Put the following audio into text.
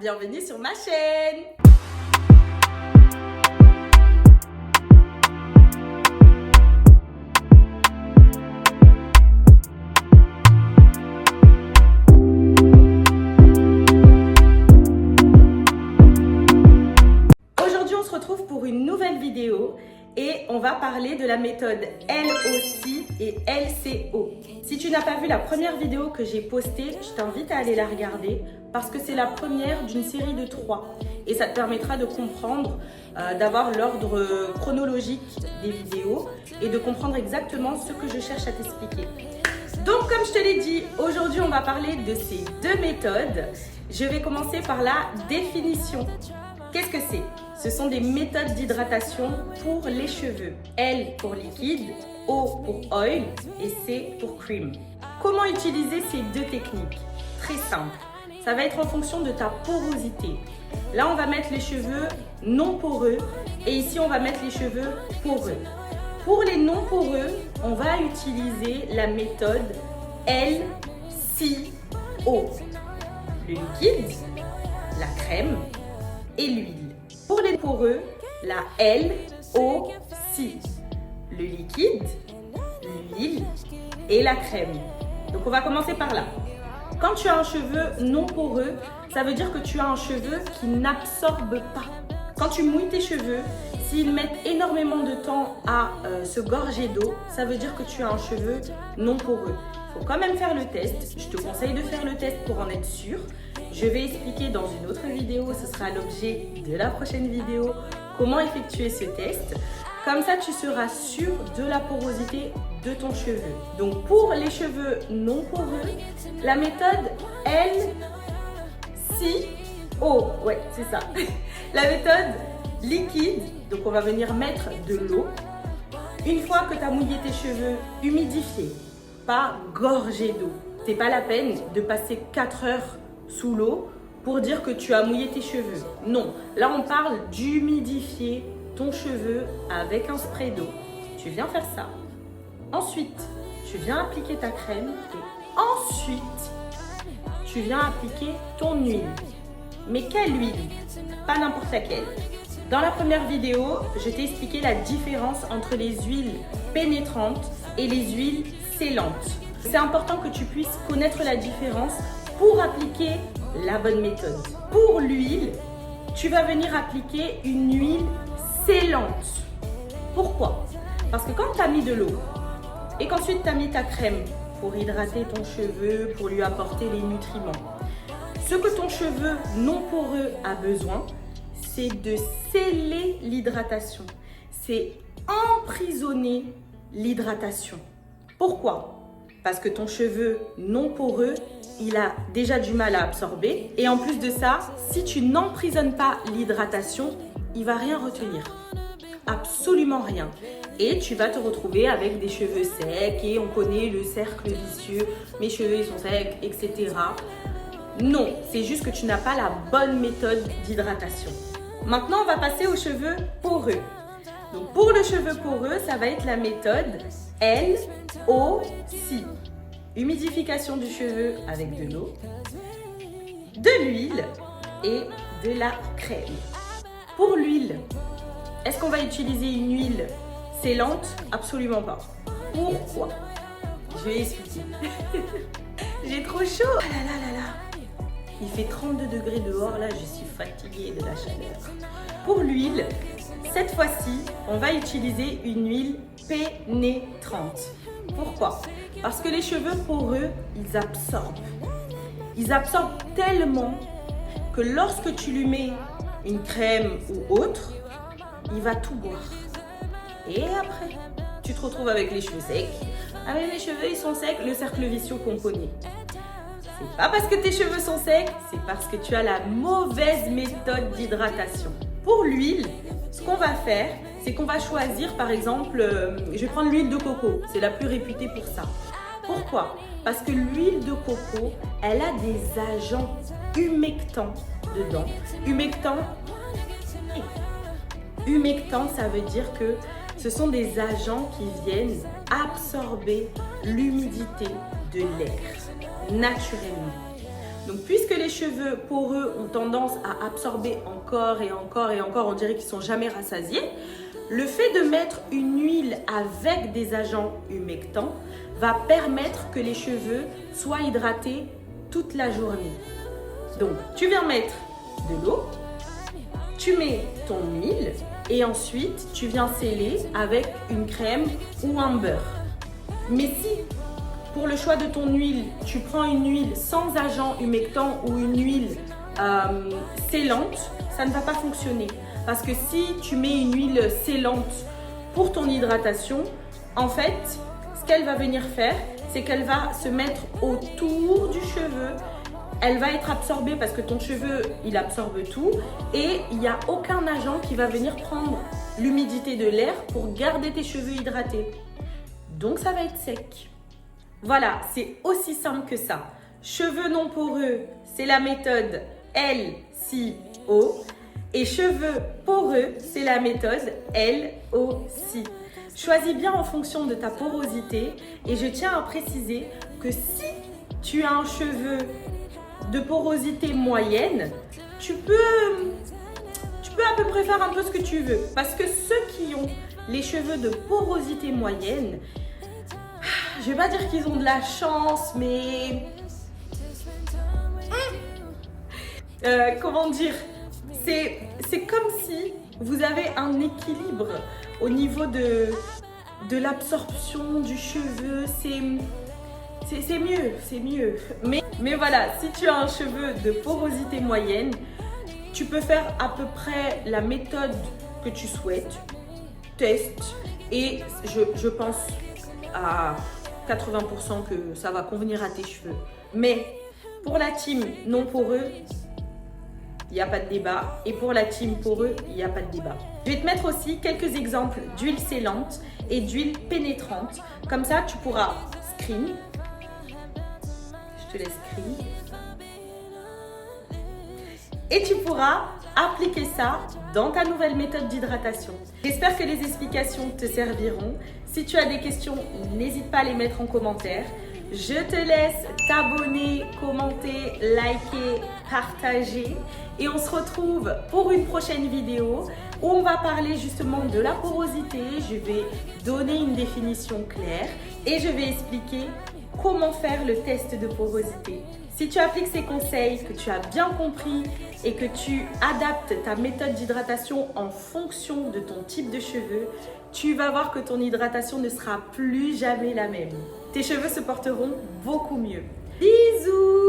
bienvenue sur ma chaîne. Aujourd'hui, on se retrouve pour une nouvelle vidéo et on va parler de la méthode LOC et LCO. Si tu n'as pas vu la première vidéo que j'ai postée, je t'invite à aller la regarder parce que c'est la première d'une série de 3 et ça te permettra de comprendre, d'avoir l'ordre chronologique des vidéos et de comprendre exactement ce que je cherche à t'expliquer. Donc comme je te l'ai dit, aujourd'hui on va parler de ces deux méthodes. Je vais commencer par la définition. Qu'est-ce que c'est? Ce sont des méthodes d'hydratation pour les cheveux. L pour liquide, O pour oil et C pour cream. Comment utiliser ces deux techniques? Très simple. Ça va être en fonction de ta porosité. Là, on va mettre les cheveux non poreux et ici, on va mettre les cheveux poreux. Pour les non poreux, on va utiliser la méthode LCO. Le liquide, la crème et l'huile. Pour les poreux, la LOC. Le liquide, l'huile et la crème. Donc on va commencer par là. Quand tu as un cheveu non poreux, ça veut dire que tu as un cheveu qui n'absorbe pas. Quand tu mouilles tes cheveux, s'ils mettent énormément de temps à se gorger d'eau, ça veut dire que tu as un cheveu non poreux. Il faut quand même faire le test. Je te conseille de faire le test pour en être sûr. Je vais expliquer dans une autre vidéo, ce sera l'objet de la prochaine vidéo, comment effectuer ce test. Comme ça, tu seras sûr de la porosité de ton cheveu. Donc, pour les cheveux non poreux, la méthode LCO, ouais, c'est ça. La méthode liquide, donc on va venir mettre de l'eau. Une fois que tu as mouillé tes cheveux, humidifier, pas gorgé d'eau. C'est pas la peine de passer 4 heures sous l'eau pour dire que tu as mouillé tes cheveux. Non, là on parle d'humidifier ton cheveu avec un spray d'eau. Tu viens faire ça. Ensuite, tu viens appliquer ta crème et ensuite, tu viens appliquer ton huile. Mais quelle huile? Pas n'importe laquelle. Dans la première vidéo, je t'ai expliqué la différence entre les huiles pénétrantes et les huiles scellantes. C'est important que tu puisses connaître la différence pour appliquer la bonne méthode. Pour l'huile, tu vas venir appliquer une huile scellante. Pourquoi? Parce que quand tu as mis de l'eau et qu'ensuite tu as mis ta crème pour hydrater ton cheveu, pour lui apporter les nutriments, ce que ton cheveu non poreux a besoin, c'est de sceller l'hydratation. C'est emprisonner l'hydratation. Pourquoi? Parce que ton cheveu non poreux, il a déjà du mal à absorber. Et en plus de ça, si tu n'emprisonnes pas l'hydratation, il va rien retenir. Absolument rien. Et tu vas te retrouver avec des cheveux secs et on connaît le cercle vicieux. Mes cheveux, ils sont secs, etc. Non, c'est juste que tu n'as pas la bonne méthode d'hydratation. Maintenant, on va passer aux cheveux poreux. Donc, pour le cheveu poreux, ça va être la méthode LOC. Humidification du cheveu avec de l'eau, de l'huile et de la crème. Pour l'huile, est-ce qu'on va utiliser une huile scellante? Absolument pas. Pourquoi? Je vais expliquer. J'ai trop chaud. Ah là là là là. Il fait 32 degrés dehors, là, je suis fatiguée de la chaleur. Pour l'huile, cette fois-ci, on va utiliser une huile pénétrante. Pourquoi? Parce que les cheveux poreux, ils absorbent. Ils absorbent tellement que lorsque tu lui mets une crème ou autre, il va tout boire. Et après, tu te retrouves avec les cheveux secs. Avec les cheveux, ils sont secs, le cercle vicieux qu'on connaît. C'est pas parce que tes cheveux sont secs, c'est parce que tu as la mauvaise méthode d'hydratation. Pour l'huile, ce qu'on va faire, c'est qu'on va choisir, par exemple, je vais prendre l'huile de coco. C'est la plus réputée pour ça. Pourquoi? Parce que l'huile de coco, elle a des agents humectants dedans. Humectant, ça veut dire que ce sont des agents qui viennent absorber l'humidité de l'air naturellement. Donc puisque les cheveux poreux ont tendance à absorber encore et encore et encore, on dirait qu'ils ne sont jamais rassasiés, le fait de mettre une huile avec des agents humectants va permettre que les cheveux soient hydratés toute la journée. Donc tu viens mettre de l'eau, tu mets ton huile et ensuite tu viens sceller avec une crème ou un beurre. Mais si pour le choix de ton huile, tu prends une huile sans agent humectant ou une huile scellante, ça ne va pas fonctionner. Parce que si tu mets une huile scellante pour ton hydratation, en fait, ce qu'elle va venir faire, c'est qu'elle va se mettre autour du cheveu. Elle va être absorbée parce que ton cheveu, il absorbe tout et il n'y a aucun agent qui va venir prendre l'humidité de l'air pour garder tes cheveux hydratés. Donc, ça va être sec. Voilà, c'est aussi simple que ça. Cheveux non poreux, c'est la méthode LCO. Et cheveux poreux, c'est la méthode LOC. Choisis bien en fonction de ta porosité. Et je tiens à préciser que si tu as un cheveu de porosité moyenne, tu peux à peu près faire un peu ce que tu veux. Parce que ceux qui ont les cheveux de porosité moyenne, je vais pas dire qu'ils ont de la chance, mais comment dire, c'est comme si vous avez un équilibre au niveau de l'absorption du cheveu. C'est mieux. Mais voilà, si tu as un cheveu de porosité moyenne, tu peux faire à peu près la méthode que tu souhaites. Teste et je pense à 80% que ça va convenir à tes cheveux. Mais pour la team non poreux, il n'y a pas de débat. Et pour la team poreux, il n'y a pas de débat. Je vais te mettre aussi quelques exemples d'huile scellante et d'huile pénétrante. Comme ça, tu pourras screen. Je te laisse screen. Et tu pourras appliquer ça dans ta nouvelle méthode d'hydratation. J'espère que les explications te serviront. Si tu as des questions, n'hésite pas à les mettre en commentaire. Je te laisse t'abonner, commenter, liker, partager. Et on se retrouve pour une prochaine vidéo où on va parler justement de la porosité. Je vais donner une définition claire et je vais expliquer comment faire le test de porosité. Si tu appliques ces conseils, que tu as bien compris et que tu adaptes ta méthode d'hydratation en fonction de ton type de cheveux, tu vas voir que ton hydratation ne sera plus jamais la même. Tes cheveux se porteront beaucoup mieux. Bisous!